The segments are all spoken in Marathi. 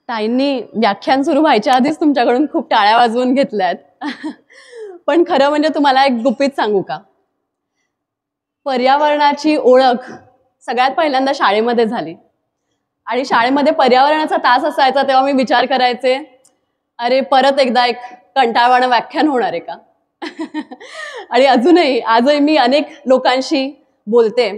ताईंनी व्याख्यान सुरू व्हायच्या आधीच तुमच्याकडून खूप टाळ्या वाजवून घेतल्यात. पण खरं म्हणजे तुम्हाला एक गुपित सांगू का? पर्यावरणाची ओळख सगळ्यात पहिल्यांदा शाळेमध्ये झाली. आणि शाळेमध्ये पर्यावरणाचा तास असायचा तेव्हा मी विचार करायचे, अरे परत एकदा एक कंटाळवाणं व्याख्यान होणार आहे का? आणि आजही मी अनेक लोकांशी बोलते,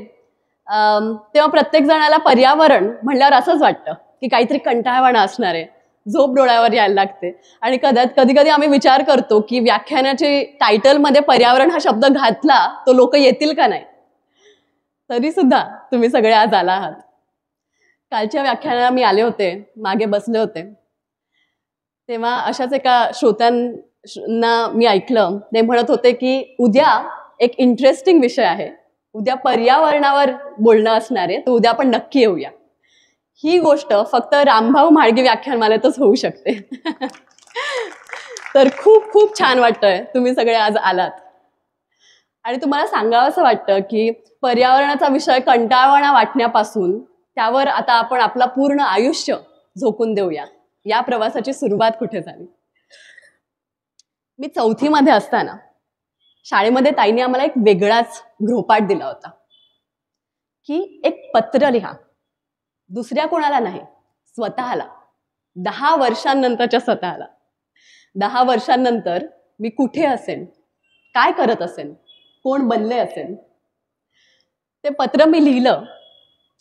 तेव्हा प्रत्येक जणाला पर्यावरण म्हणल्यावर असंच वाटतं की काहीतरी कंटाळवाणं असणार आहे, झोप डोळ्यावर यायला लागते. आणि कधी कधी आम्ही विचार करतो की व्याख्यानाची टायटलमध्ये पर्यावरण हा शब्द घातला तो लोक येतील का नाही. तरी सुद्धा तुम्ही सगळे आज आला आहात. कालच्या व्याख्यानाला मी आले होते, मागे बसले होते, तेव्हा अशाच एका श्रोत्यांना मी ऐकलं. ते म्हणत होते की उद्या एक इंटरेस्टिंग विषय आहे, उद्या पर्यावरणावर बोलणं असणार आहे, तर उद्या आपण नक्की येऊया. ही गोष्ट फक्त रामभाऊ म्हाळगी व्याख्यानमालेतच होऊ शकते. तर खूप खूप छान वाटतंय तुम्ही सगळे आज आलात. आणि तुम्हाला सांगावं असं वाटतं की पर्यावरणाचा विषय कंटाळवाणा वाटण्यापासून त्यावर आता आपण आपला पूर्ण आयुष्य झोकून देऊया. या प्रवासाची सुरुवात कुठे झाली? मी 4थी मध्ये असताना शाळेमध्ये ताईने आम्हाला एक वेगळाच गृहपाठ दिला होता की एक पत्र लिहा, दुसऱ्या कोणाला नाही, स्वतःला. 10 वर्षांनंतरच्या स्वतःला. 10 वर्षांनंतर मी कुठे असेन, काय करत असेन, कोण बनले असेल. ते पत्र मी लिहिलं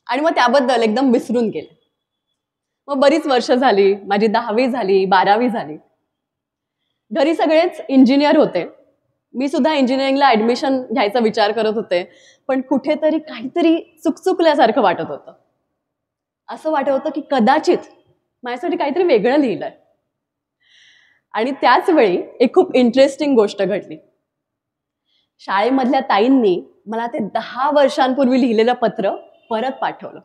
आणि मग त्याबद्दल एकदम विसरून गेले. मग बरीच वर्ष झाली, माझी 10वी झाली, 12वी झाली. घरी सगळेच इंजिनियर होते, मी सुद्धा इंजिनिअरिंगला ऍडमिशन घ्यायचा विचार करत होते. पण कुठेतरी काहीतरी चुकचुकल्यासारखं वाटत होतं. असं वाटत होतं की कदाचित माझ्यासाठी काहीतरी वेगळं लिहिलंय. आणि त्याच वेळी एक खूप इंटरेस्टिंग गोष्ट घडली. शाळेमधल्या ताईंनी मला ते 10 वर्षांपूर्वी लिहिलेलं पत्र परत पाठवलं.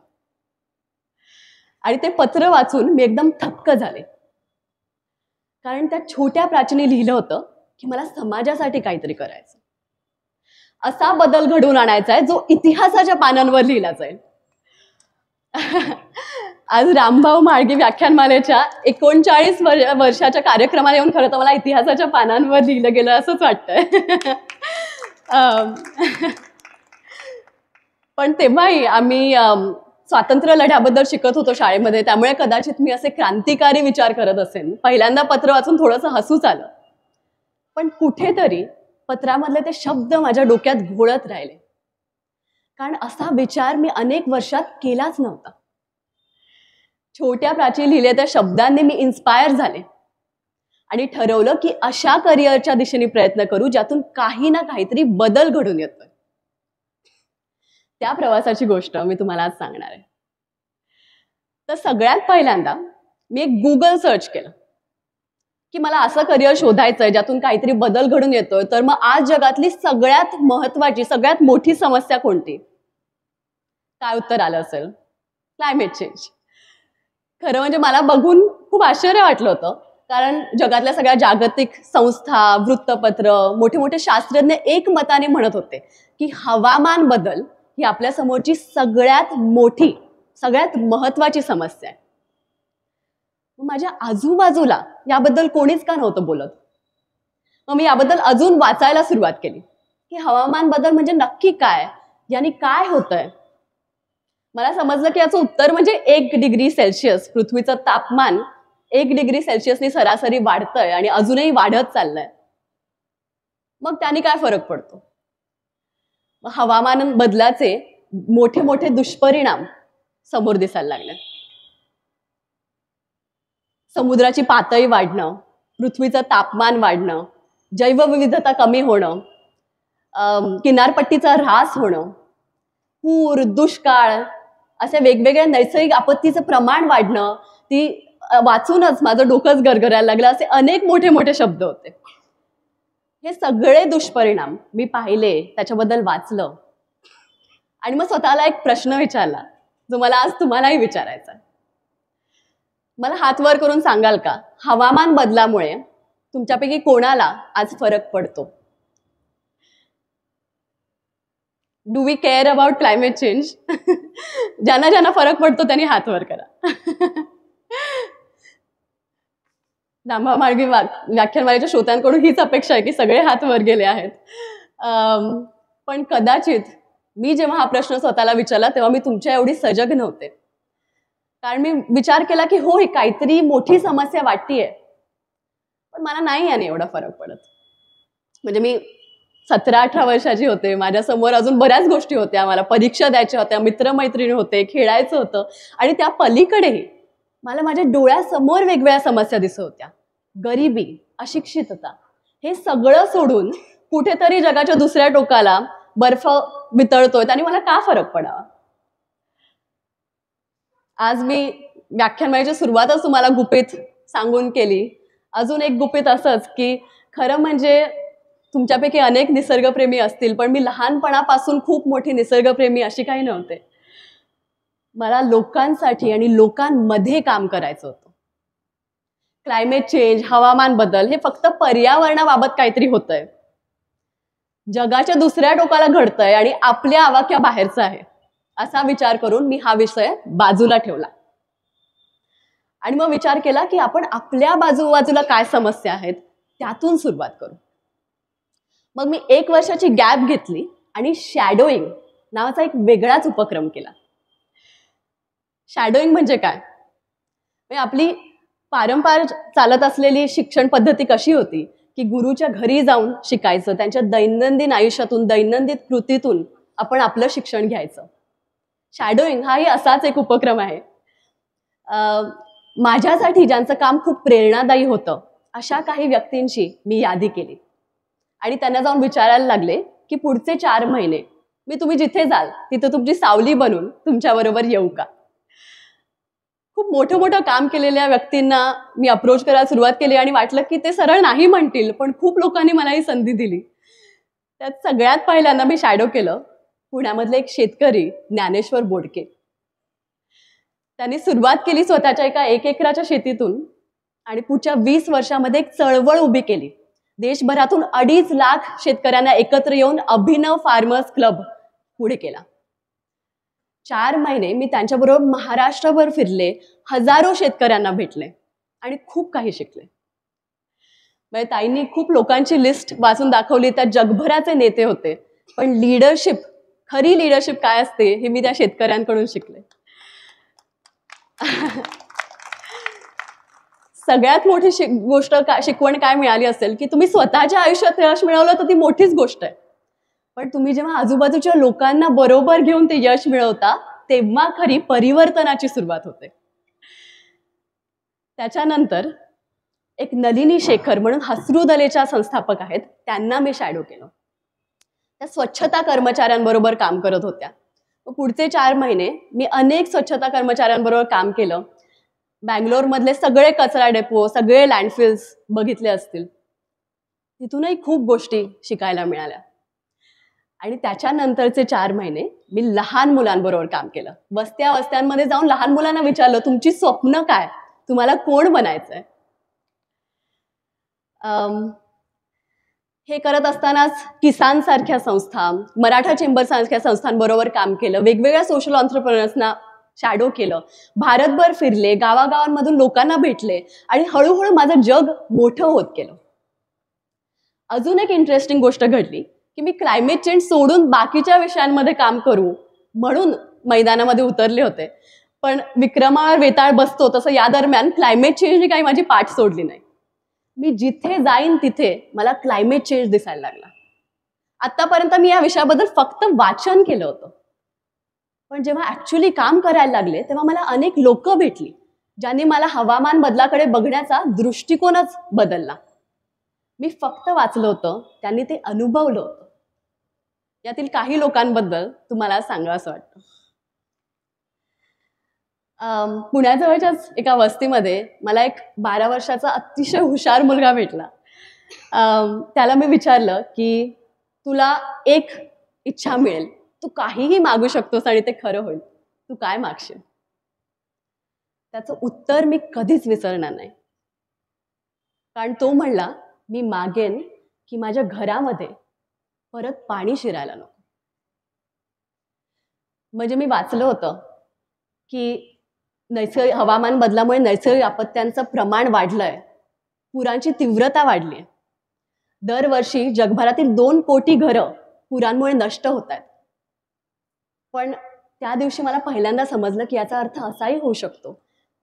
आणि ते पत्र वाचून मी एकदम थक्क झाले. कारण त्या छोट्या प्राचीने लिहिलं होतं की मला समाजासाठी काहीतरी करायचं, असा बदल घडवून आणायचा आहे जो इतिहासाच्या पानांवर लिहिला जाईल. आज रामभाऊ म्हाळगी व्याख्यानमालेच्या 39 वर्षाच्या कार्यक्रमाला येऊन खरं तर मला इतिहासाच्या पानांवर लिहिलं गेलं असंच वाटतंय. पण तेव्हाही आम्ही स्वातंत्र्य लढ्याबद्दल शिकत होतो शाळेमध्ये, त्यामुळे कदाचित मी असे क्रांतिकारी विचार करत असेन. पहिल्यांदा पत्र वाचून थोडंसं हसूच आलं. पण कुठेतरी पत्रामधले ते शब्द माझ्या डोक्यात घोळत राहिले. कारण असा विचार मी अनेक वर्षात केलाच नव्हता. छोट्या प्राची लिहिलेल्या त्या शब्दांनी मी इन्स्पायर झाले आणि ठरवलं की अशा करिअरच्या दिशेने प्रयत्न करू ज्यातून काही ना काहीतरी बदल घडून येतोय. त्या प्रवासाची गोष्ट मी तुम्हाला आज सांगणार आहे. तर सगळ्यात पहिल्यांदा मी एक गुगल सर्च केलं की मला असं करिअर शोधायचंय ज्यातून काहीतरी बदल घडून येतोय. तर मग आज जगातली सगळ्यात महत्वाची, सगळ्यात मोठी समस्या कोणती? काय उत्तर आलं असेल? Climate change. खरं म्हणजे मला बघून खूप आश्चर्य वाटलं होतं. कारण जगातल्या सगळ्या जागतिक संस्था, वृत्तपत्र, मोठे मोठे शास्त्रज्ञ एकमताने म्हणत होते की हवामान बदल ही आपल्या समोरची सगळ्यात मोठी, सगळ्यात महत्वाची समस्या आहे. माझ्या आजूबाजूला याबद्दल कोणीच का नव्हतं बोलत. मग मी याबद्दल अजून वाचायला सुरुवात केली की हवामान बदल म्हणजे नक्की काय, यानी काय होतंय. मला समजलं की याचं उत्तर म्हणजे 1 डिग्री सेल्सिअस, पृथ्वीचं तापमान 1 डिग्री सेल्सिअसनी सरासरी वाढतंय आणि अजूनही वाढत चाललंय. मग त्याने काय फरक पडतो? हवामान बदलाचे मोठे मोठे दुष्परिणाम समोर दिसायला लागले. समुद्राची पातळी वाढणं, पृथ्वीचं तापमान वाढणं, जैवविविधता कमी होणं, किनारपट्टीचा ऱ्हास होणं, पूर, दुष्काळ, असे वेगवेगळ्या नैसर्गिक आपत्तीचं प्रमाण वाढणं. ती वाचूनच माझं डोकंच गरगरायला लागलं. असे अनेक मोठे मोठे शब्द होते. हे सगळे दुष्परिणाम मी पाहिले, त्याच्याबद्दल वाचलं आणि मग स्वतःला एक प्रश्न विचारला जो मला आज तुम्हालाही विचारायचा. मला हात वर करून सांगाल का, हवामान बदलामुळे तुमच्यापैकी कोणाला आज फरक पडतो? Do we care about climate change? ज्यांना ज्यांना फरक पडतो त्यांनी हात वर करा. नामामार्गी व्याख्यानमालेच्या श्रोत्यांकडून हीच अपेक्षा आहे की सगळे हात वर गेले आहेत. पण कदाचित मी जेव्हा हा प्रश्न स्वतःला विचारला तेव्हा मी तुमच्या एवढी सजग नव्हते. कारण मी विचार केला की हो, ही काहीतरी मोठी समस्या वाटतीये, पण मला नाही याने एवढा फरक पडत. म्हणजे मी 17-18 वर्षाची होते, माझ्या समोर अजून बऱ्याच गोष्टी होत्या, मला परीक्षा द्यायच्या होत्या, मित्रमैत्रिणी होते, खेळायचं होतं, आणि त्या पलीकडेही मला माझ्या डोळ्यासमोर वेगवेगळ्या समस्या दिसत होत्या. गरिबी, अशिक्षितता, हे सगळं सोडून कुठेतरी जगाच्या दुसऱ्या टोकाला बर्फ वितळतोय आणि मला का फरक पडावा. आज मी व्याख्यानमालेची सुरुवातच तुम्हाला गुपित सांगून केली. अजून एक गुपित असंच की खरं म्हणजे तुमच्यापैकी अनेक निसर्गप्रेमी असतील, पण मी लहानपणापासून खूप मोठी निसर्गप्रेमी अशी काही नव्हते. मला लोकांसाठी आणि लोकांमध्ये काम करायचं होतं. क्लायमेट चेंज, हवामान बदल हे फक्त पर्यावरणाबाबत काहीतरी होतंय, जगाच्या दुसऱ्या टोकाला घडतंय आणि आपल्या आवाक्या बाहेरचं आहे, असा विचार करून मी हा विषय बाजूला ठेवला. आणि मग विचार केला की आपण आपल्या बाजूबाजूला काय समस्या आहेत त्यातून सुरुवात करू. मग मी 1 वर्षाची गॅप घेतली आणि शॅडोईंग नावाचा एक वेगळाच उपक्रम केला. शॅडोईंग म्हणजे काय? म्हणजे आपली पारंपरिक चालत असलेली शिक्षण पद्धती कशी होती की गुरुच्या घरी जाऊन शिकायचं, त्यांच्या दैनंदिन आयुष्यातून, दैनंदिन कृतीतून आपण आपलं शिक्षण घ्यायचं. शॅडोईंग हाही असाच एक उपक्रम आहे. माझ्यासाठी ज्यांचं काम खूप प्रेरणादायी होतं अशा काही व्यक्तींची मी यादी केली आणि त्यांना जाऊन विचारायला लागले की पुढचे 4 महिने मी तुम्ही जिथे जाल तिथे तुमची सावली बनून तुमच्याबरोबर येऊ का. खूप मोठं मोठं काम केलेल्या व्यक्तींना मी अप्रोच करायला सुरुवात केली आणि वाटलं की ते सरळ नाही म्हणतील, पण खूप लोकांनी मला ही संधी दिली. त्यात सगळ्यात पहिल्यांदा मी शॅडो केलं पुण्यामधले एक शेतकरी ज्ञानेश्वर बोडके. त्यांनी सुरुवात केली स्वतःच्या एका 1 एकराच्या शेतीतून आणि पुढच्या 20 वर्षामध्ये एक चळवळ उभी केली. देशभरातून 2.5 लाख शेतकऱ्यांना एकत्र येऊन अभिनव फार्मर्स क्लब पुढे केला. 4 महिने मी त्यांच्याबरोबर महाराष्ट्रभर फिरले, हजारो शेतकऱ्यांना भेटले आणि खूप काही शिकले. म्हणजे ताईंनी खूप लोकांची लिस्ट वाचून दाखवली, त्या जगभराचे नेते होते, पण लीडरशिप, खरी लीडरशिप काय असते हे मी त्या शेतकऱ्यांकडून शिकले. सगळ्यात मोठी शिकवण काय मिळाली असेल की तुम्ही स्वतःच्या आयुष्यात यश मिळवलं तर ती मोठीच गोष्ट आहे, पण तुम्ही जेव्हा आजूबाजूच्या लोकांना बरोबर घेऊन ते यश मिळवता तेव्हा खरी परिवर्तनाची सुरुवात होते. त्याच्यानंतर एक नलिनी शेखर म्हणून हसरुदलेच्या संस्थापक आहेत, त्यांना मी शॅडो केलं. त्या स्वच्छता कर्मचाऱ्यांबरोबर काम करत होत्या. पुढचे 4 महिने मी अनेक स्वच्छता कर्मचाऱ्यांबरोबर काम केलं. बँगलोर मधले सगळे कचरा डेपो, सगळे लँडफिल्स बघितले असतील. तिथूनही खूप गोष्टी शिकायला मिळाल्या. आणि त्याच्यानंतरचे 4 महिने मी लहान मुलांबरोबर काम केलं. वस्त्या वस्त्यांमध्ये जाऊन लहान मुलांना विचारलं, तुमची स्वप्न काय, तुम्हाला कोण बनायचंय. हे करत असतानाच किसान सारख्या संस्था, मराठा चेंबर सारख्या संस्थांबरोबर काम केलं. वेगवेगळ्या सोशल एंटरप्रेन्योर्सना शॅडो केलं. भारतभर फिरले, गावागावांमधून लोकांना भेटले आणि हळूहळू माझं जग मोठं होत गेलं. अजून एक इंटरेस्टिंग गोष्ट घडली की मी क्लायमेट चेंज सोडून बाकीच्या विषयांमध्ये काम करू म्हणून मैदानामध्ये उतरले होते, पण विक्रमावर वेताळ बसतो तसं या दरम्यान क्लायमेट चेंजने काही माझी पाठ सोडली नाही. मी जिथे जाईन तिथे मला क्लायमेट चेंज दिसायला लागला. आतापर्यंत मी या विषयाबद्दल फक्त वाचन केलं होतं, पण जेव्हा ऍक्च्युअली काम करायला लागले तेव्हा मला अनेक लोक भेटली ज्यांनी मला हवामान बदलाकडे बघण्याचा दृष्टिकोनच बदलला. मी फक्त वाचलं होतं, त्यांनी ते अनुभवलं होतं. यातील काही लोकांबद्दल तुम्हाला सांगावंसं वाटतं. पुण्याजवळच्याच एका वस्तीमध्ये मला एक 12 वर्षाचा अतिशय हुशार मुलगा भेटला. त्याला मी विचारलं की तुला एक इच्छा मिळेल, तू काहीही मागू शकतोस आणि ते खरं होईल, तू काय मागशील. त्याचं उत्तर मी कधीच विसरणार नाही, कारण तो म्हणला, मी मागेन की माझ्या घरामध्ये परत पाणी शिरायला नको. म्हणजे मी वाचलं होतं की हवामान बदलामुळे नैसर्गिक आपत्त्यांचं प्रमाण वाढलंय पुरांची तीव्रता वाढली आहे. दरवर्षी जगभरातील 2 कोटी घरं पुरांमुळे नष्ट होत आहेत. पण त्या दिवशी मला पहिल्यांदा समजलं की याचा अर्थ असाही होऊ शकतो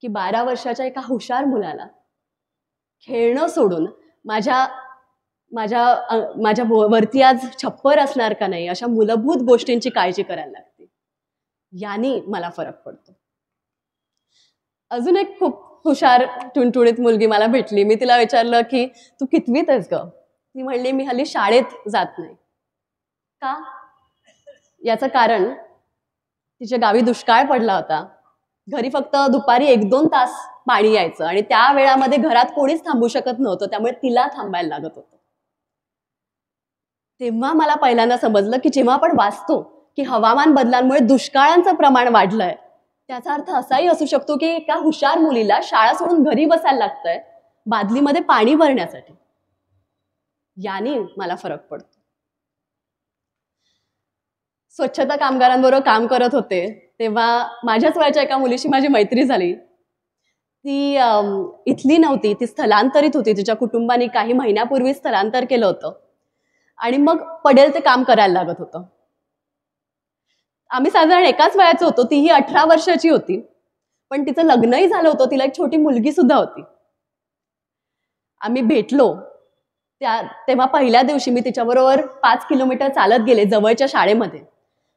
की 12 वर्षाच्या एका हुशार मुलाला खेळणं सोडून माझ्या माझ्या माझ्या वरती आज छप्पर असणार का नाही अशा मूलभूत गोष्टींची काळजी करायला लागते. याने मला फरक पडतो. अजून एक खूप हुशार टुणटुणीत मुलगी मला भेटली. मी तिला विचारलं की तू कितवीत आहेस ग? ती म्हणली मी हल्ली शाळेत जात नाही. का? याचं कारण तिच्या गावी दुष्काळ पडला होता. घरी फक्त दुपारी 1-2 तास पाणी यायचं आणि त्या वेळामध्ये घरात कोणीच थांबू शकत नव्हतं, त्यामुळे तिला थांबायला लागत होतं. तेव्हा मला पहिल्यांदा समजलं की जेव्हा आपण वाचतो की हवामान बदलांमुळे दुष्काळांचं प्रमाण वाढलंय, त्याचा अर्थ असाही असू शकतो की एका हुशार मुलीला शाळा सोडून घरी बसायला लागतंय बादलीमध्ये पाणी भरण्यासाठी. याने मला फरक पडतो. स्वच्छता कामगारांबरोबर काम करत होते तेव्हा माझ्याच वयाच्या एका मुलीशी माझी मैत्री झाली. ती इथली नव्हती, ती स्थलांतरित होती. तिच्या कुटुंबाने काही महिन्यापूर्वी स्थलांतर केलं होतं आणि मग पडेल ते काम करायला लागत होतं. आम्ही साधारण एकाच वयाचं होतो. तीही 18 वर्षाची होती, पण तिचं लग्नही झालं होतं. तिला एक छोटी मुलगी सुद्धा होती. आम्ही भेटलो तेव्हा पहिल्या दिवशी मी तिच्याबरोबर 5 किलोमीटर चालत गेले जवळच्या शाळेमध्ये.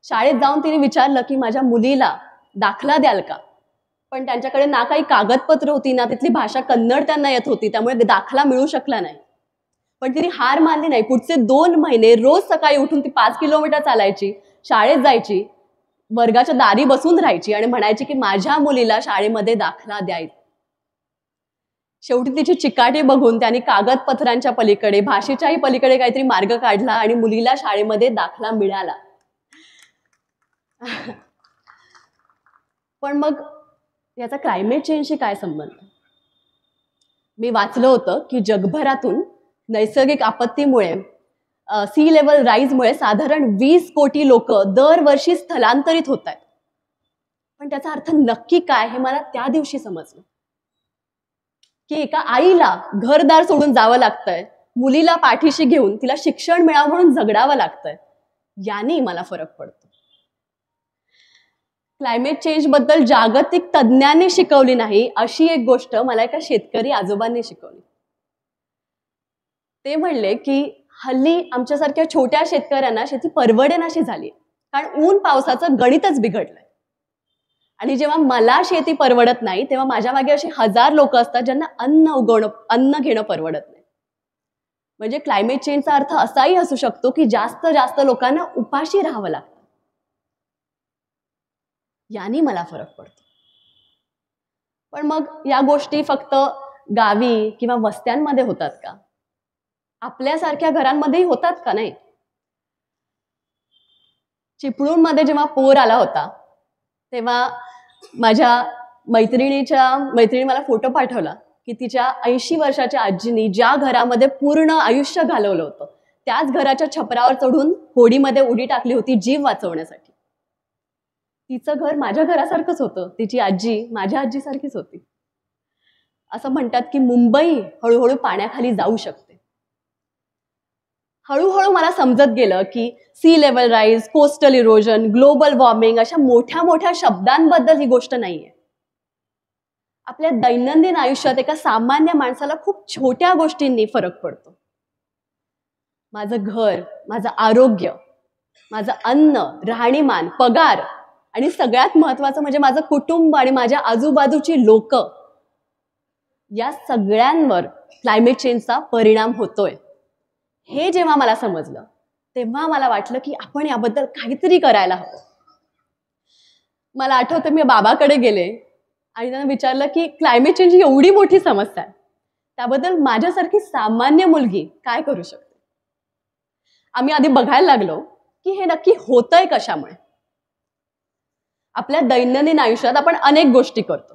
शाळेत जाऊन तिने विचारलं की माझ्या मुलीला दाखला द्याल का? पण त्यांच्याकडे ना काही कागदपत्र होती ना तिथली भाषा कन्नड त्यांना येत होती, त्यामुळे दाखला मिळू शकला नाही. पण तिने हार मानली नाही. पुढचे 2 महिने रोज सकाळी उठून ती 5 किलोमीटर चालायची, शाळेत जायची, वर्गाच्या दारी बसून राहायची आणि म्हणायची की माझ्या मुलीला शाळेमध्ये दाखला द्यायचा. शेवटी तिची चिकाटी बघून त्यांनी कागदपत्रांच्या पलीकडे, भाषेच्याही पलीकडे काहीतरी मार्ग काढला आणि मुलीला शाळेमध्ये दाखला मिळाला. पण मग याचा क्लायमेट चेंजशी काय संबंध? मी वाचलं होतं की जगभरातून नैसर्गिक आपत्तीमुळे सी लेव्हल राईजमुळे साधारण 20 कोटी लोक दरवर्षी स्थलांतरित होत आहेत. पण त्याचा अर्थ नक्की काय हे मला त्या दिवशी समजलं की एका आईला घरदार सोडून जावं लागतंय, मुलीला पाठीशी घेऊन तिला शिक्षण मिळावं म्हणून झगडावं लागतंय. याने मला फरक पडतो. क्लायमेट चेंज बद्दल जागतिक तज्ज्ञांनी शिकवली नाही अशी एक गोष्ट मला एका शेतकरी आजोबांनी शिकवली. ते म्हणले की हल्ली आमच्यासारख्या छोट्या शेतकऱ्यांना शेती परवडेनाशी झाली, कारण ऊन पावसाचं गणितच बिघडलंय. आणि जेव्हा मला शेती परवडत नाही तेव्हा माझ्या मागे असे 1000 लोक असतात ज्यांना अन्न घेणं परवडत नाही. म्हणजे क्लायमेट चेंजचा अर्थ असाही असू शकतो की जास्त जास्त लोकांना उपाशी राहावं लागतं. याने मला फरक पडतो. पण मग या गोष्टी फक्त गावी किंवा वस्त्यांमध्ये होतात का? आपल्यासारख्या घरांमध्येही होतात का? नाही. चिपळूणमध्ये जेव्हा पूर आला होता तेव्हा माझ्या मैत्रिणी मला फोटो पाठवला की तिच्या 80 वर्षाच्या आजीनी ज्या घरामध्ये पूर्ण आयुष्य घालवलं होतं त्याच घराच्या छपरावर चढून होडीमध्ये उडी टाकली होती जीव वाचवण्यासाठी. तिचं घर माझ्या घरासारखंच होतं, तिची आजी माझ्या आजीसारखीच होती. असं म्हणतात की मुंबई हळूहळू पाण्याखाली जाऊ शकते. हळूहळू मला समजत गेलं की sea level rise, coastal erosion, global warming अशा मोठ्या मोठ्या शब्दांबद्दल ही गोष्ट नाहीये. आपल्या दैनंदिन आयुष्यात एका सामान्य माणसाला खूप छोट्या गोष्टींनी फरक पडतो. माझं घर, माझं आरोग्य, माझं अन्न, राहणीमान, पगार आणि सगळ्यात महत्वाचं म्हणजे माझं कुटुंब आणि माझ्या आजूबाजूची लोक, या सगळ्यांवर क्लायमेट चेंजचा परिणाम होतोय. हे जेव्हा मला समजलं तेव्हा मला वाटलं की आपण याबद्दल काहीतरी करायला हवं. मला आठवतं मी बाबाकडे गेले आणि त्यांना विचारलं की क्लायमेट चेंज ही एवढी मोठी समस्या आहे, त्याबद्दल माझ्यासारखी सामान्य मुलगी काय करू शकते? आम्ही आधी बघायला लागलो की हे नक्की होतंय कशामुळे. आपल्या दैनंदिन आयुष्यात आपण अनेक गोष्टी करतो.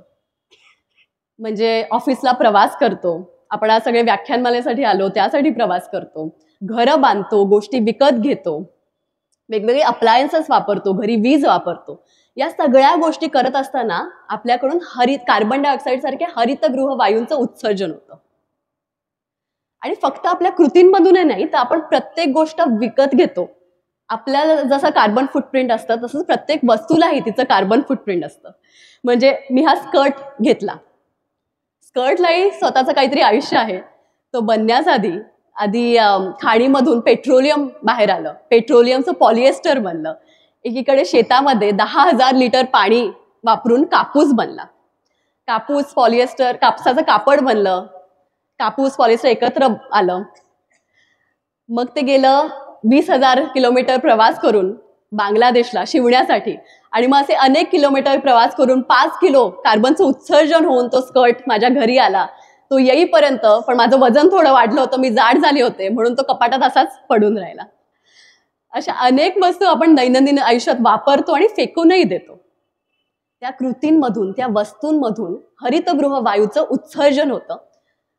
म्हणजे ऑफिसला प्रवास करतो, आपण आज सगळे व्याख्यानमालेसाठी आलो त्यासाठी प्रवास करतो, घरं बांधतो, गोष्टी विकत घेतो, वेगवेगळे अप्लायन्सेस वापरतो, घरी वीज वापरतो. या सगळ्या गोष्टी करत असताना आपल्याकडून कार्बन डायऑक्साईड सारख्या हरितगृह वायूंचं उत्सर्जन होतं. आणि फक्त आपल्या कृतींमधून नाही, तर आपण प्रत्येक गोष्ट विकत घेतो. आपल्याला जसं कार्बन फुटप्रिंट असतं तसंच प्रत्येक वस्तूलाही तिचं कार्बन फुटप्रिंट असतं. म्हणजे मी हा स्कर्ट घेतला, स्कर्टलाही स्वतःचं काहीतरी आयुष्य आहे. तो बनण्यास आधी खाणीमधून पेट्रोलियम बाहेर आलं, पेट्रोलियमचं पॉलिएस्टर बनलं, एकीकडे शेतामध्ये 10,000 लिटर पाणी वापरून कापूस बनला, कापूस पॉलिएस्टर कापसाचं कापड बनलं, कापूस पॉलिएस्टर एकत्र आलं. मग ते गेलं 20,000 किलोमीटर प्रवास करून बांगलादेशला शिवण्यासाठी, आणि मग असे अनेक किलोमीटर प्रवास करून 5 किलो कार्बनचं उत्सर्जन होऊन तो स्कर्ट माझ्या घरी आला. तो येईपर्यंत पण माझं वजन थोडं वाढलं होतं, मी जाड झाले होते, म्हणून तो कपाटात असाच पडून राहिला. अशा अनेक वस्तू आपण दैनंदिन आयुष्यात वापरतो आणि फेकूनही देतो. त्या कृतींमधून, त्या वस्तूंमधून हरितगृह वायूचं उत्सर्जन होतं,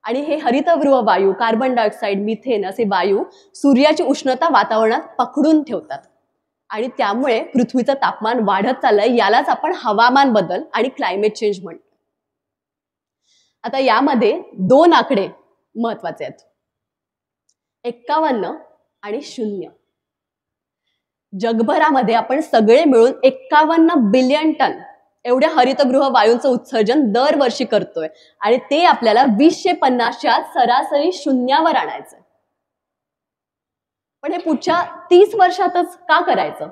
आणि हे हरितगृह वायू, कार्बन डायऑक्साईड, मिथेन असे वायू सूर्याची उष्णता वातावरणात पकडून ठेवतात, आणि त्यामुळे पृथ्वीचं तापमान वाढत चाललंय. यालाच आपण हवामान बदल आणि क्लायमेट चेंज म्हणतो. आता यामध्ये 2 आकडे महत्वाचे आहेत, 51 आणि 0. जगभरामध्ये आपण सगळे मिळून 51 बिलियन टन एवढ्या हरितगृह वायूंचं उत्सर्जन दरवर्षी करतोय, आणि ते आपल्याला 2050च्या सरासरी शून्यावर आणायचं. पण हे पुढच्या 30 वर्षातच का करायचं,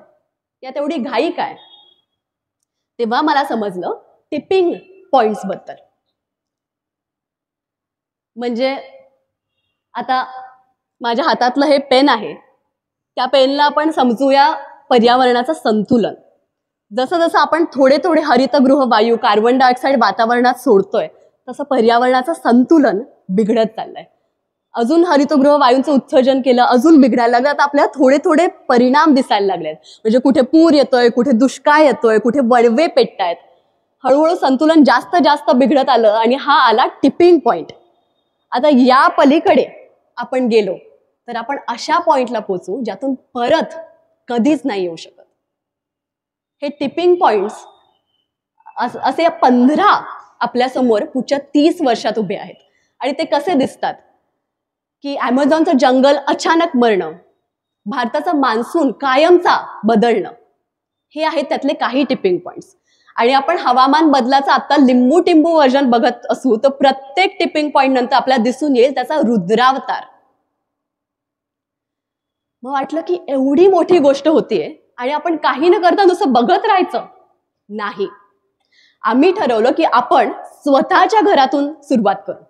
यात एवढी घाई काय? तेव्हा मला समजलं टिपिंग पॉइंट्स बद्दल. म्हणजे आता माझ्या हातातलं हे पेन आहे, त्या पेनला आपण समजूया पर्यावरणाचं संतुलन. जसं जसं आपण थोडे थोडे हरितगृह वायू, कार्बन डायऑक्साईड वातावरणात सोडतोय, तसं पर्यावरणाचं संतुलन बिघडत चाललंय. अजून हरितगृह वायूंचं उत्सर्जन केलं, अजून बिघडायला लागलं. आता आपल्याला थोडे थोडे परिणाम दिसायला लागलेत. म्हणजे कुठे पूर येतोय, कुठे दुष्काळ येतोय, कुठे वणवे पेटतायत. हळूहळू संतुलन जास्त जास्त बिघडत आलं, आणि हा आला टिपिंग पॉइंट. आता या पलीकडे आपण गेलो तर आपण अशा पॉइंटला पोहोचू ज्यातून परत कधीच नाही येऊ शकत. हे टिपिंग पॉइंट्स असे 15 आपल्या समोर पुढच्या 30 वर्षात उभे आहेत. आणि ते कसे दिसतात की अमेझॉनचं जंगल अचानक मरणं, भारताचा मान्सून कायमचा बदलणं, हे आहेत त्यातले काही टिपिंग पॉइंट्स. आणि आपण हवामान बदलाचं आता लिंबू टिंबू व्हर्जन बघत असू तर प्रत्येक टिपिंग पॉइंट नंतर आपल्याला दिसून येईल त्याचा रुद्रावतार. मग वाटलं की एवढी मोठी गोष्ट होतीये आणि आपण काही न करता नुसतं बघत राहायचं नाही. आम्ही ठरवलं की आपण स्वतःच्या घरातून सुरुवात करू.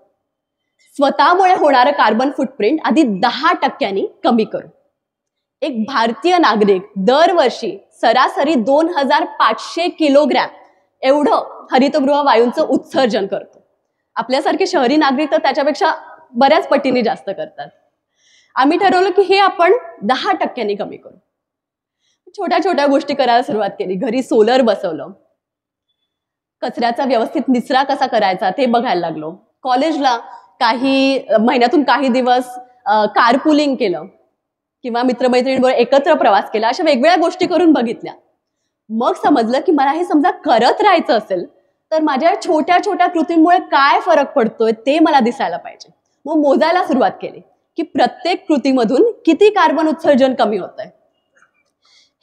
स्वतःमुळे होणारं कार्बन फुटप्रिंट आधी 10% कमी करू. एक भारतीय नागरिक दरवर्षी सरासरी 2500 किलोग्रॅम एवढं हरितगृह वायूंचं उत्सर्जन करतो. आपल्यासारखे शहरी नागरिक तर त्याच्यापेक्षा बऱ्याच पटीने जास्त करतात. आम्ही ठरवलं की हे आपण 10% कमी करू. छोट्या छोट्या गोष्टी करायला सुरुवात केली. घरी सोलर बसवलं, कचऱ्याचा व्यवस्थित निचरा कसा करायचा ते बघायला लागलो. कॉलेजला महिन्यातून काही दिवस कारपुलिंग केलं किंवा मित्रमैत्रिणींबरोबर एकत्र प्रवास केला. अशा वेगवेगळ्या गोष्टी करून बघितल्या. मग समजलं की मला हे समजा करत राहायचं असेल तर माझ्या छोट्या छोट्या कृतींमुळे काय फरक पडतोय ते मला दिसायला पाहिजे. मग मोजायला सुरुवात केली की प्रत्येक कृतीमधून किती कार्बन उत्सर्जन कमी होत आहे.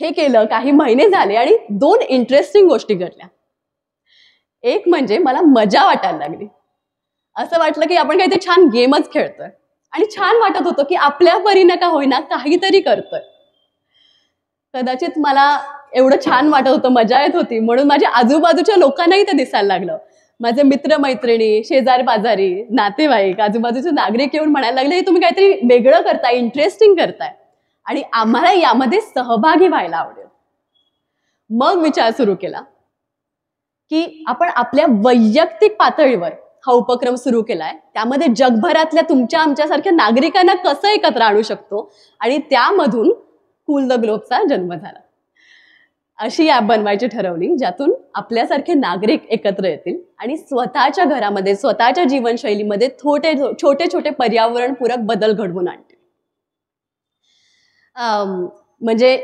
हे केलं, काही महिने झाले आणि 2 इंटरेस्टिंग गोष्टी घडल्या. एक म्हणजे मला मजा वाटायला लागली. असं वाटलं की आपण काहीतरी छान गेमच खेळतोय आणि छान वाटत होतं की आपल्या परीने का होईना काहीतरी करतोय. कदाचित मला एवढं छान वाटत होतं, मजा येत होती, म्हणून माझ्या आजूबाजूच्या लोकांनाही ते दिसायला लागलं. माझे मित्रमैत्रिणी, शेजारी पाजारी, नातेवाईक, आजूबाजूचे नागरिक येऊन म्हणायला लागले, तुम्ही काहीतरी वेगळं करताय, इंटरेस्टिंग करताय आणि आम्हाला यामध्ये सहभागी व्हायला आवडेल. मग विचार सुरू केला की आपण आपल्या वैयक्तिक पातळीवर हा उपक्रम सुरू केलाय, त्यामध्ये जगभरातल्या तुमच्या आमच्यासारख्या नागरिकांना कसं एकत्र आणू शकतो आणि त्यामधून कूल द ग्लोबचा जन्म झाला. अशी ॲप बनवायची ठरवली ज्यातून आपल्यासारखे नागरिक एकत्र येतील आणि स्वतःच्या घरामध्ये, स्वतःच्या जीवनशैलीमध्ये छोटे छोटे पर्यावरणपूरक बदल घडवून आणतील. म्हणजे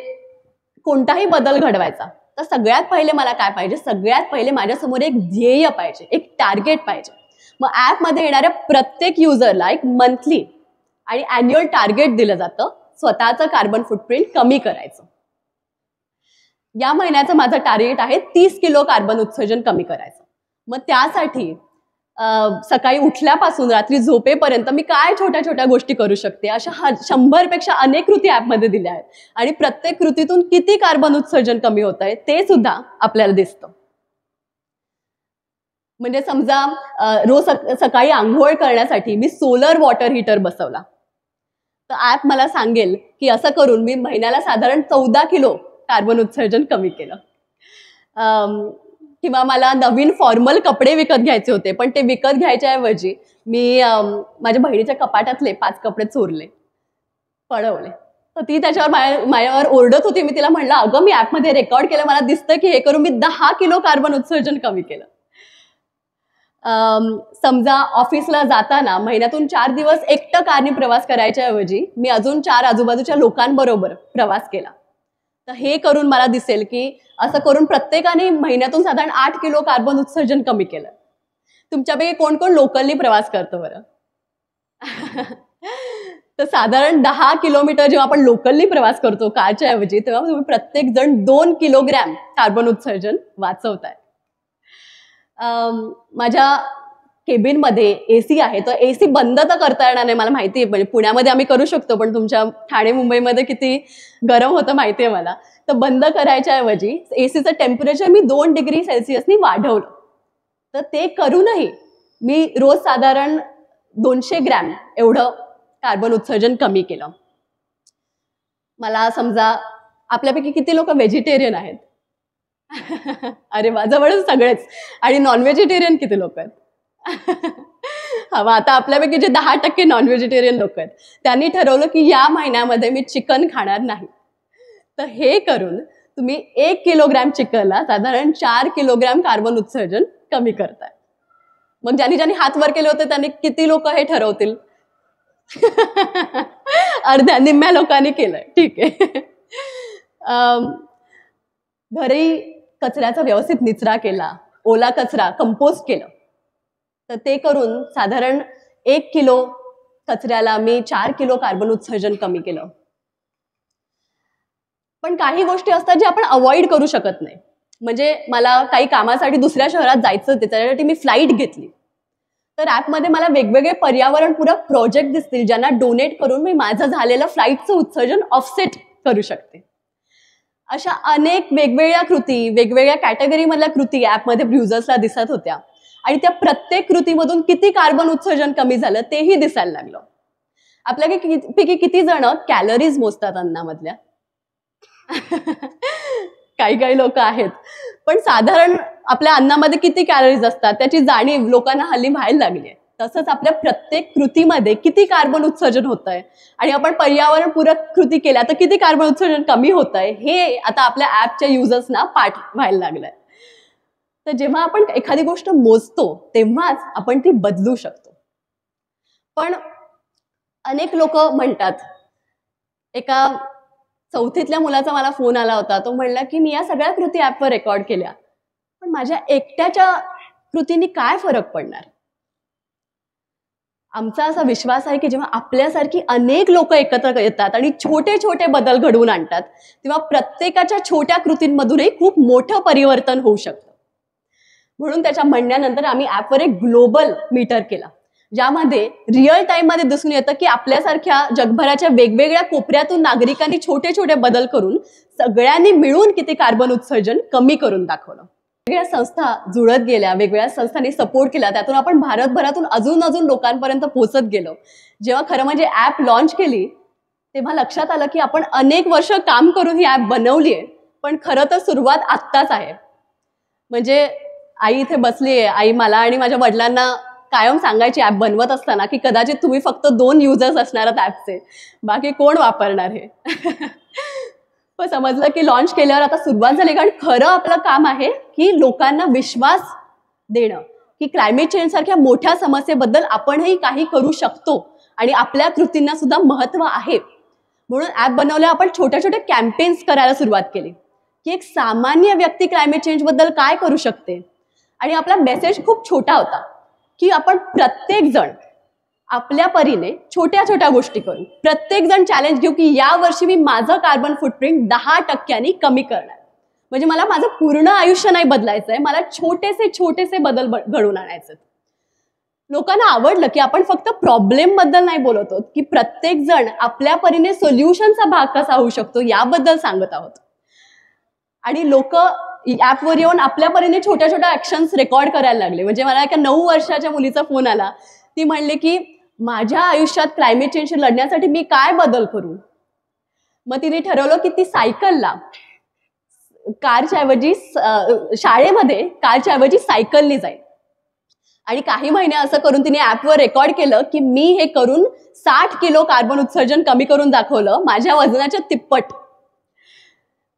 कोणताही बदल घडवायचा तर सगळ्यात पहिले मला काय पाहिजे, सगळ्यात पहिले माझ्यासमोर एक ध्येय पाहिजे, एक टार्गेट पाहिजे. मग ॲपमध्ये येणाऱ्या प्रत्येक युजरला एक मंथली आणि अॅन्युअल टार्गेट दिलं जातं स्वतःचं कार्बन फुटप्रिंट कमी करायचं. या महिन्याचं माझं टार्गेट आहे 30 किलो कार्बन उत्सर्जन कमी करायचं. मग त्यासाठी सकाळी उठल्यापासून रात्री झोपेपर्यंत मी काय छोट्या छोट्या गोष्टी करू शकते, अशा 100पेक्षा अनेक कृती ॲपमध्ये दिल्या आहेत. आणि प्रत्येक कृतीतून किती कार्बन उत्सर्जन कमी होत आहे ते सुद्धा आपल्याला दिसतं. म्हणजे समजा रोज सकाळी आंघोळ करण्यासाठी मी सोलर वॉटर हीटर बसवला, तर ॲप मला सांगेल की असं करून मी महिन्याला साधारण 14 किलो कार्बन उत्सर्जन कमी केलं. किंवा मला नवीन फॉर्मल कपडे विकत घ्यायचे होते, पण ते विकत घ्यायच्या ऐवजी मी माझ्या बहिणीच्या कपाटातले 5 कपडे चोरले, पळवले. तर ती त्याच्यावर माझ्यावर ओरडत होती. मी तिला म्हणलं, अगं मी ॲपमध्ये रेकॉर्ड केलं, मला दिसतं की हे करून मी 10 किलो कार्बन उत्सर्जन कमी केलं. समजा ऑफिसला जाताना महिन्यातून 4 दिवस एकटं कारने प्रवास करायच्या ऐवजी मी अजून 4 आजूबाजूच्या लोकांबरोबर प्रवास केला. तर हे करून मला दिसेल की असं करून प्रत्येकाने महिन्यातून साधारण 8 किलो कार्बन उत्सर्जन कमी केलं. तुमच्यापैकी कोण कोण लोकलनी प्रवास करतो बरं? तर साधारण 10 किलोमीटर जेव्हा आपण लोकलनी प्रवास करतो कारच्या ऐवजी, तेव्हा तुम्ही प्रत्येक जण 2 किलोग्रॅम कार्बन उत्सर्जन वाचवताय. माझ्या केबिनमध्ये एसी आहे, तर एसी बंद तर करता येणार नाही, मला माहिती आहे. म्हणजे पुण्यामध्ये आम्ही करू शकतो, पण तुमच्या ठाणे मुंबईमध्ये किती गरम होतं माहिती आहे मला. तर बंद करायच्या ऐवजी एसीचं टेम्परेचर मी 2 डिग्री सेल्सिअसनी वाढवलं. तर ते करूनही मी रोज साधारण 200 ग्रॅम एवढं कार्बन उत्सर्जन कमी केलं. मला समजा आपल्यापैकी किती लोक व्हेजिटेरियन आहेत? अरे वा, जवळच सगळेच. आणि नॉन व्हेजिटेरियन किती लोक आहेत? हा, आता आपल्यापैकी जे 10% नॉन व्हेजिटेरियन लोक आहेत त्यांनी ठरवलं की या महिन्यामध्ये मी चिकन खाणार नाही. तर हे करून तुम्ही 1 किलोग्रॅम चिकनला साधारण 4 किलोग्रॅम कार्बन उत्सर्जन कमी करताय. मग ज्यांनी हात वर केले होते त्यांनी किती लोक हे ठरवतील? अर्ध्या निम्म्या लोकांनी केलंय. ठीक आहे. घरी कचऱ्याचा व्यवस्थित निचरा केला, ओला कचरा कंपोस्ट केलं, तर ते करून साधारण 1 किलो कचऱ्याला मी 4 किलो कार्बन उत्सर्जन कमी केलं. पण काही गोष्टी असतात जे आपण अवॉइड करू शकत नाही. म्हणजे मला काही कामासाठी दुसऱ्या शहरात जायचं, त्याच्यासाठी मी फ्लाईट घेतली. तर ॲपमध्ये मला वेगवेगळे पर्यावरणपूरक प्रोजेक्ट दिसतील ज्यांना डोनेट करून मी माझं झालेलं फ्लाईटचं उत्सर्जन ऑफसेट करू शकते. अशा अनेक वेगवेगळ्या कृती, वेगवेगळ्या कॅटेगरीमधल्या कृती ॲपमध्ये युजर्सला दिसत होत्या. आणि त्या प्रत्येक कृतीमधून किती कार्बन उत्सर्जन कमी झालं तेही दिसायला लागलं. आपल्यापैकी किती जण कॅलरीज मोजतात अन्नामधल्या? काही लोक आहेत. पण साधारण आपल्या अन्नामध्ये किती कॅलरीज असतात त्याची जाणीव लोकांना हल्ली व्हायला लागली आहे. तसंच आपल्या प्रत्येक कृतीमध्ये किती कार्बन उत्सर्जन होत आहे आणि आपण पर्यावरणपूरक कृती केल्या तर किती कार्बन उत्सर्जन कमी होत आहे हे आता आपल्या ॲपच्या युजर्सना पाठ व्हायला लागलंय. तर जेव्हा आपण एखादी गोष्ट मोजतो तेव्हाच आपण ती बदलू शकतो. पण अनेक लोक म्हणतात, एका 4थीतल्या मुलाचा मला फोन आला होता. तो म्हणला की मी या सगळ्या कृती ॲपवर रेकॉर्ड केल्या, पण माझ्या एकट्याच्या कृतींनी काय फरक पडणार? आमचा असा विश्वास आहे की जेव्हा आपल्यासारखी अनेक लोक एकत्र येतात आणि छोटे छोटे बदल घडवून आणतात, तेव्हा प्रत्येकाच्या छोट्या कृतींमधूनही खूप मोठं परिवर्तन होऊ शकतं. म्हणून त्याच्या म्हणण्यानंतर आम्ही ॲपवर एक ग्लोबल मीटर केला, ज्यामध्ये रिअल टाइममध्ये दिसून येतं की आपल्यासारख्या जगभराच्या वेगवेगळ्या कोपऱ्यातून नागरिकांनी छोटे छोटे बदल करून सगळ्यांनी मिळून किती कार्बन उत्सर्जन कमी करून दाखवलं. वेगवेगळ्या संस्था जुळत गेल्या, वेगवेगळ्या संस्थांनी सपोर्ट केला, त्यातून आपण भारतभरातून अजून लोकांपर्यंत पोहोचत गेलो. जेव्हा खरं म्हणजे ॲप लॉन्च केली तेव्हा लक्षात आलं की आपण अनेक वर्ष काम करून ही ॲप बनवली आहे, पण खरं तर सुरुवात आत्ताच आहे. म्हणजे आई इथे बसली आहे. आई मला आणि माझ्या वडिलांना कायम सांगायची ॲप बनवत असताना की कदाचित तुम्ही फक्त 2 युजर्स असणार ॲपचे, बाकी कोण वापरणार हे? पण समजलं की लॉन्च केल्यावर आता सुरुवात झाली. कारण खरं आपलं काम आहे की लोकांना विश्वास देणं की क्लायमेट चेंज सारख्या मोठ्या समस्येबद्दल आपणही काही करू शकतो आणि आपल्या कृतींना सुद्धा महत्व आहे. म्हणून ॲप बनवल्या आपण छोट्या छोट्या कॅम्पेन्स करायला सुरुवात केली की एक सामान्य व्यक्ती क्लायमेट चेंजबद्दल काय करू शकते. आणि आपला मेसेज खूप छोटा होता की आपण प्रत्येक जण आपल्या परीने छोट्या छोट्या गोष्टी करून प्रत्येक जण चॅलेंज घेऊ की या वर्षी मी माझं कार्बन फुटप्रिंट 10% कमी करणार. म्हणजे मला माझं पूर्ण आयुष्य नाही बदलायचंय, मला छोटेसे छोटेसे बदल घडवून आणायचे. लोकांना आवडलं की आपण फक्त प्रॉब्लेम बद्दल नाही बोलत आहोत, की प्रत्येक जण आपल्या परीने सोल्युशनचा भाग कसा होऊ शकतो याबद्दल सांगत आहोत. आणि लोक ऍपवर येऊन आपल्या परीने छोट्या छोट्या ऍक्शन्स रेकॉर्ड करायला लागले. म्हणजे मला एका 9 वर्षाच्या मुलीचा फोन आला. ती म्हणली की माझ्या आयुष्यात क्लायमेट चेंजशी लढण्यासाठी मी काय बदल करू. मग तिने ठरवलं की ती सायकलला कारच्या ऐवजी शाळेमध्ये कारच्या ऐवजी सायकलनी जाईल. आणि काही महिने असं करून तिने ऍपवर रेकॉर्ड केलं की मी हे करून 60 किलो कार्बन उत्सर्जन कमी करून दाखवलं, माझ्या वजनाच्या तिप्पट.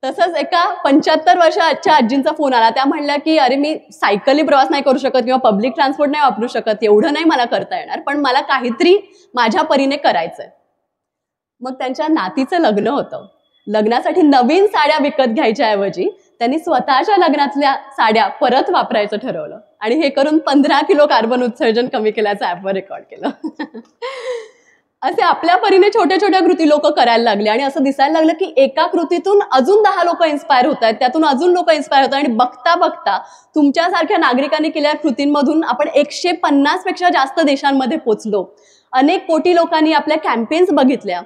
तसंच एका 75 वर्षाच्या आजींचा फोन आला. त्या म्हणल्या की अरे मी सायकली प्रवास नाही करू शकत किंवा पब्लिक ट्रान्सपोर्ट नाही वापरू शकत, एवढं नाही मला करता येणार, पण मला काहीतरी माझ्या परीने करायचंय. मग त्यांच्या नातीचं लग्न होतं. लग्नासाठी नवीन साड्या विकत घ्यायच्या ऐवजी त्यांनी स्वतःच्या लग्नातल्या साड्या परत वापरायचं ठरवलं आणि हे करून 15 किलो कार्बन उत्सर्जन कमी केल्याचं ऍपवर रेकॉर्ड केलं. असे आपल्या परीने छोट्या छोट्या कृती लोक करायला लागले आणि असं दिसायला लागलं की एका कृतीतून अजून 10 लोक इन्स्पायर होत आहेत, त्यातून अजून लोक इन्स्पायर होत आहेत. आणि बघता बघता तुमच्यासारख्या नागरिकांनी केलेल्या कृतींमधून आपण 150 पेक्षा जास्त देशांमध्ये पोहोचलो. अनेक कोटी लोकांनी आपल्या कॅम्पेन्स बघितल्या.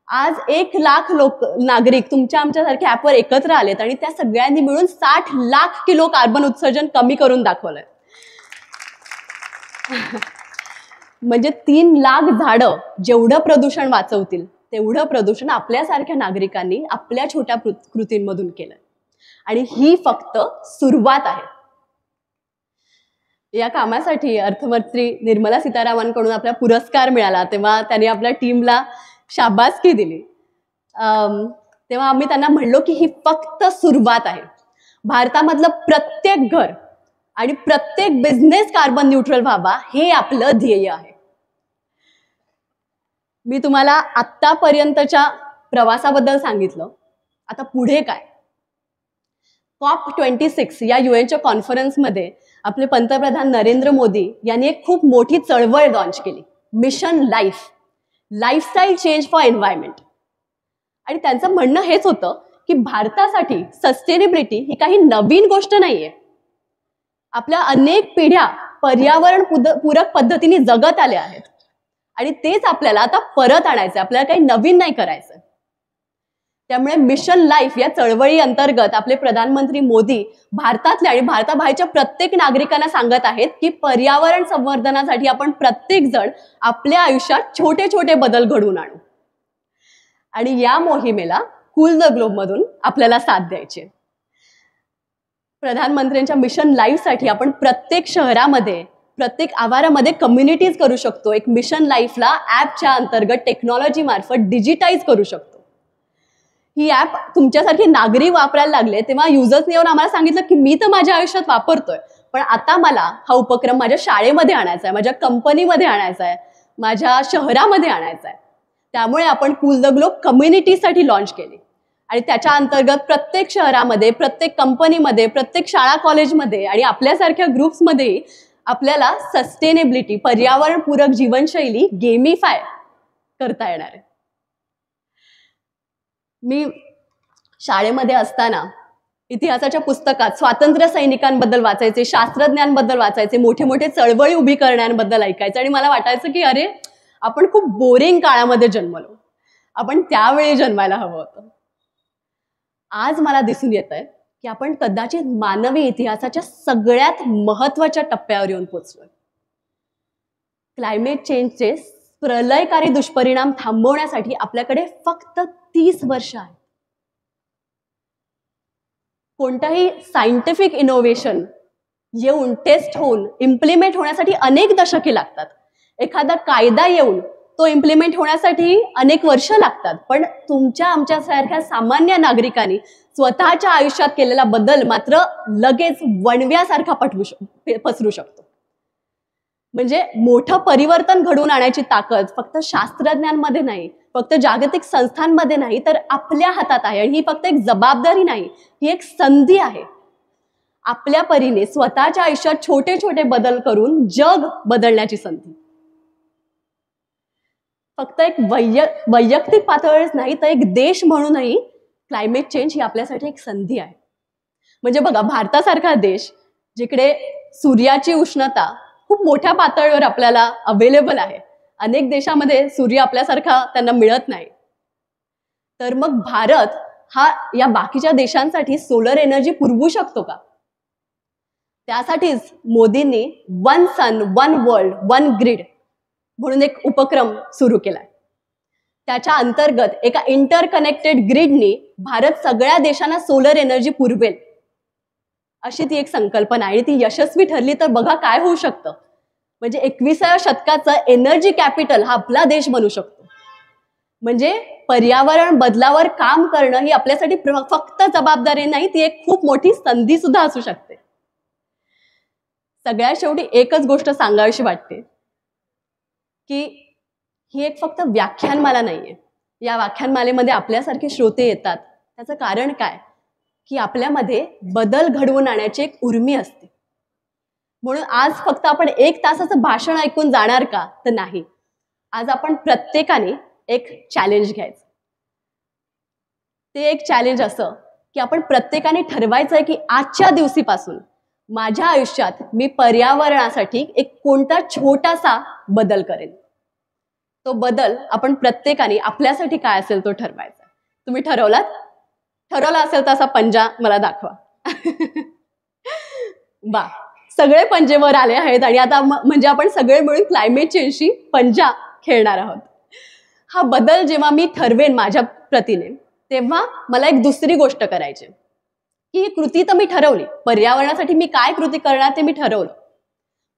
आज 1 लाख नागरिक तुमच्या आमच्यासारख्या ऍपवर एकत्र आलेत आणि त्या सगळ्यांनी मिळून 60 लाख किलो कार्बन उत्सर्जन कमी करून दाखवलंय. म्हणजे 3 लाख झाडं जेवढं प्रदूषण वाचवतील तेवढं प्रदूषण आपल्यासारख्या नागरिकांनी आपल्या छोट्या कृतींमधून केलंय. आणि ही फक्त सुरुवात आहे. या कामासाठी अर्थमंत्री निर्मला सीतारामनकडून आपल्याला पुरस्कार मिळाला तेव्हा त्यांनी आपल्या टीमला शाबासकी दिली. तेव्हा आम्ही त्यांना म्हणलो की ही फक्त सुरुवात आहे. भारतामधलं प्रत्येक घर आणि प्रत्येक बिझनेस कार्बन न्यूट्रल व्हावा हे आपलं ध्येय आहे. मी तुम्हाला आत्तापर्यंतच्या प्रवासाबद्दल सांगितलं. आता पुढे काय? COP26 या युएनच्या कॉन्फरन्समध्ये आपले पंतप्रधान नरेंद्र मोदी यांनी एक खूप मोठी चळवळ लॉन्च केली, mission life, lifestyle change for environment. आणि त्यांचं म्हणणं हेच होतं की भारतासाठी सस्टेनेबिलिटी ही काही नवीन गोष्ट नाहीये. आपल्या अनेक पिढ्या पर्यावरण पूरक पद्धतीने जगत आल्या आहेत आणि तेच आपल्याला आता परत आणायचं, आपल्याला काही नवीन नाही करायचं. त्यामुळे मिशन लाईफ या चळवळी अंतर्गत आपले प्रधानमंत्री मोदी भारतातल्या आणि भारताबाहेरच्या प्रत्येक नागरिकांना सांगत आहेत की पर्यावरण संवर्धनासाठी आपण प्रत्येक जण आपल्या आयुष्यात छोटे छोटे बदल घडवून आणू. आणि या मोहिमेला कूल द ग्लोब मधून आपल्याला साथ द्यायची. प्रधानमंत्र्यांच्या मिशन लाईफ साठी आपण प्रत्येक शहरामध्ये प्रत्येक आवारामध्ये कम्युनिटीज करू शकतो. एक मिशन लाईफला ऍपच्या अंतर्गत टेक्नॉलॉजी मार्फत डिजिटाईज करू शकतो. ही ऍप तुमच्यासारखे नागरिक वापरायला लागले तेव्हा युजर्सने येऊन आम्हाला सांगितलं की मी तर माझ्या आयुष्यात वापरतोय, पण आता मला हा उपक्रम माझ्या शाळेमध्ये आणायचा आहे, माझ्या कंपनीमध्ये आणायचा आहे, माझ्या शहरामध्ये आणायचा आहे. त्यामुळे आपण कूल द ग्लोब कम्युनिटीसाठी लॉन्च केली आणि त्याच्या अंतर्गत प्रत्येक शहरामध्ये, प्रत्येक कंपनीमध्ये, प्रत्येक शाळा कॉलेजमध्ये आणि आपल्यासारख्या ग्रुप्समध्ये आपल्याला सस्टेनेबिलिटी, पर्यावरणपूरक जीवनशैली गेमिफाय करता येणार आहे. मी शाळेमध्ये असताना इतिहासाच्या पुस्तकात स्वातंत्र्य सैनिकांबद्दल वाचायचे, शास्त्रज्ञांबद्दल वाचायचे, मोठे मोठे चळवळी उभी करण्याबद्दल ऐकायचे आणि मला वाटायचं की अरे आपण खूप बोरिंग काळामध्ये जन्मलो, आपण त्यावेळी जन्मायला हवं होतं. आज मला दिसून येत आहे की आपण कदाचित मानवी इतिहासाच्या सगळ्यात महत्वाच्या टप्प्यावर येऊन पोहोचलोय. क्लायमेट चेंजचे प्रलयकारी दुष्परिणाम थांबवण्यासाठी आपल्याकडे फक्त 30 वर्ष आहेत. कोणताही सायंटिफिक इनोव्हेशन येऊन टेस्ट होऊन इम्प्लिमेंट होण्यासाठी अनेक दशके लागतात. एखादा कायदा येऊन तो इम्प्लिमेंट होण्यासाठी अनेक वर्ष लागतात. पण तुमच्या आमच्यासारख्या सामान्य नागरिकांनी स्वतःच्या आयुष्यात केलेला बदल मात्र लगेच वणव्यासारखा पसरू शकतो. म्हणजे मोठं परिवर्तन घडवून आणायची ताकद फक्त शास्त्रज्ञांमध्ये नाही, फक्त जागतिक संस्थांमध्ये नाही, तर आपल्या हातात आहे. आणि ही फक्त एक जबाबदारी नाही, ही एक संधी आहे. आपल्या परीने स्वतःच्या आयुष्यात छोटे छोटे बदल करून जग बदलण्याची संधी. फक्त एक वैयक्तिक पातळीवरच नाही तर एक देश म्हणूनही क्लायमेट चेंज ही आपल्यासाठी एक संधी आहे. म्हणजे बघा, भारतासारखा देश जिकडे सूर्याची उष्णता खूप मोठ्या पातळीवर आपल्याला अवेलेबल आहे, अनेक देशामध्ये सूर्य आपल्यासारखा त्यांना मिळत नाही, तर मग भारत हा या बाकीच्या देशांसाठी सोलर एनर्जी पुरवू शकतो का? त्यासाठीच मोदींनी one sun one world one grid म्हणून एक उपक्रम सुरू केलाय. त्याच्या अंतर्गत एका इंटरकनेक्टेड ग्रिडनी भारत सगळ्या देशांना सोलर एनर्जी पुरवेल अशी ती एक संकल्पना आहे. ती यशस्वी ठरली तर बघा काय होऊ शकतं. म्हणजे 21व्या शतकाचं एनर्जी कॅपिटल हा आपला देश बनू शकतो. म्हणजे पर्यावरण बदलावर काम करणं ही आपल्यासाठी फक्त जबाबदारी नाही, ती एक खूप मोठी संधी सुद्धा असू शकते. सगळ्यात शेवटी एकच गोष्ट सांगावीशी वाटते की ही एक फक्त व्याख्यानमाला नाहीये. या व्याख्यानमालेमध्ये आपल्यासारखे श्रोते येतात, त्याचं कारण काय की आपल्यामध्ये बदल घडवून आणण्याची एक उर्मी असते. म्हणून आज फक्त आपण 1 तासाचं भाषण ऐकून जाणार का? तर नाही. आज आपण प्रत्येकाने एक चॅलेंज घ्यायचं. ते एक चॅलेंज असं की आपण प्रत्येकाने ठरवायचं आहे की आजच्या दिवशीपासून माझ्या आयुष्यात मी पर्यावरणासाठी एक कोणता छोटासा बदल करेन. तो बदल आपण प्रत्येकाने आपल्यासाठी काय असेल तो ठरवायचा. तुम्ही ठरवला असेल तर असा पंजा मला दाखवा. बा, सगळे पंजे वर आले आहेत आणि आता म्हणजे आपण सगळे मिळून क्लायमेट चेंजशी पंजा खेळणार आहोत. हा बदल जेव्हा मी ठरवेन माझ्या प्रतीने, तेव्हा मला एक दुसरी गोष्ट करायची की ही कृती तर मी ठरवली, पर्यावरणासाठी मी काय कृती करणार ते मी ठरवलं,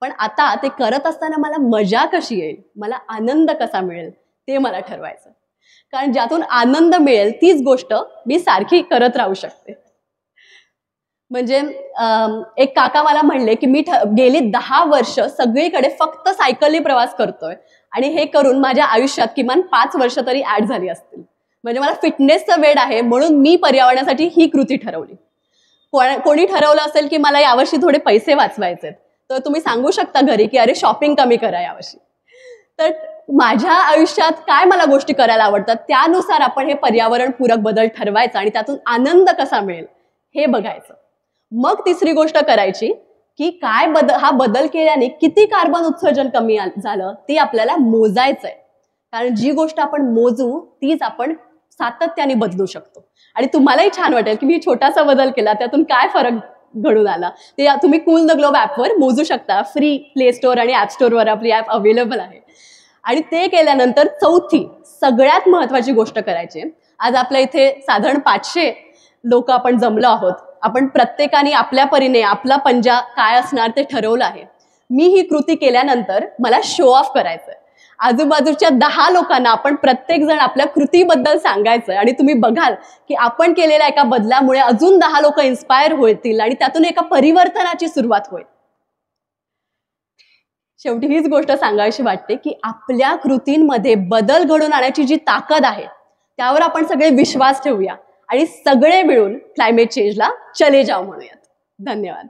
पण आता ते करत असताना मला मजा कशी येईल, मला आनंद कसा मिळेल ते मला ठरवायचं. कारण ज्यातून आनंद मिळेल तीच गोष्ट मी सारखी करत राहू शकते. म्हणजे एक काका मला म्हणले की मी गेली 10 वर्ष सगळीकडे फक्त सायकली प्रवास करतोय आणि हे करून माझ्या आयुष्यात किमान 5 वर्ष तरी ऍड झाली असतील. म्हणजे मला फिटनेसचं वेड आहे म्हणून मी पर्यावरणासाठी ही कृती ठरवली. कोणी ठरवलं असेल की मला यावर्षी थोडे पैसे वाचवायचे, तर तुम्ही सांगू शकता घरी की अरे शॉपिंग कमी करा यावर्षी. तर माझ्या आयुष्यात काय मला गोष्टी करायला आवडतात त्यानुसार आपण हे पर्यावरणपूरक बदल ठरवायचा आणि त्यातून आनंद कसा मिळेल हे बघायचं. मग तिसरी गोष्ट करायची की हा बदल केल्याने किती कार्बन उत्सर्जन कमी झालं ते आपल्याला मोजायचंय. कारण जी गोष्ट आपण मोजू तीच आपण सातत्याने बदलू शकतो. आणि तुम्हालाही छान वाटेल की मी छोटासा बदल केला त्यातून काय फरक घडून आला ते तुम्ही कूल द ग्लोब ऍपवर मोजू शकता. फ्री प्ले स्टोअर आणि ऍप स्टोअरवर आपली ऍप अवेलेबल आहे. आणि ते केल्यानंतर चौथी सगळ्यात महत्वाची गोष्ट करायची. आज आपल्या इथे साधारण 500 लोक आपण जमलो आहोत. आपण प्रत्येकाने आपल्या परीने आपला पंजा काय असणार ते ठरवलं आहे. मी ही कृती केल्यानंतर मला शो ऑफ करायचंय. आजूबाजूच्या 10 लोकांना आपण प्रत्येक जण आपल्या कृतीबद्दल सांगायचं आणि तुम्ही बघाल की आपण केलेल्या एका बदलामुळे अजून 10 लोक इन्स्पायर होतील आणि त्यातून एका परिवर्तनाची सुरुवात होईल. शेवटी हीच गोष्ट सांगायची वाटते की आपल्या कृतींमध्ये बदल घडवून आणण्याची जी ताकद आहे त्यावर आपण सगळे विश्वास ठेवूया आणि सगळे मिळून क्लायमेट चेंजला चले जाऊ म्हणूयात. धन्यवाद.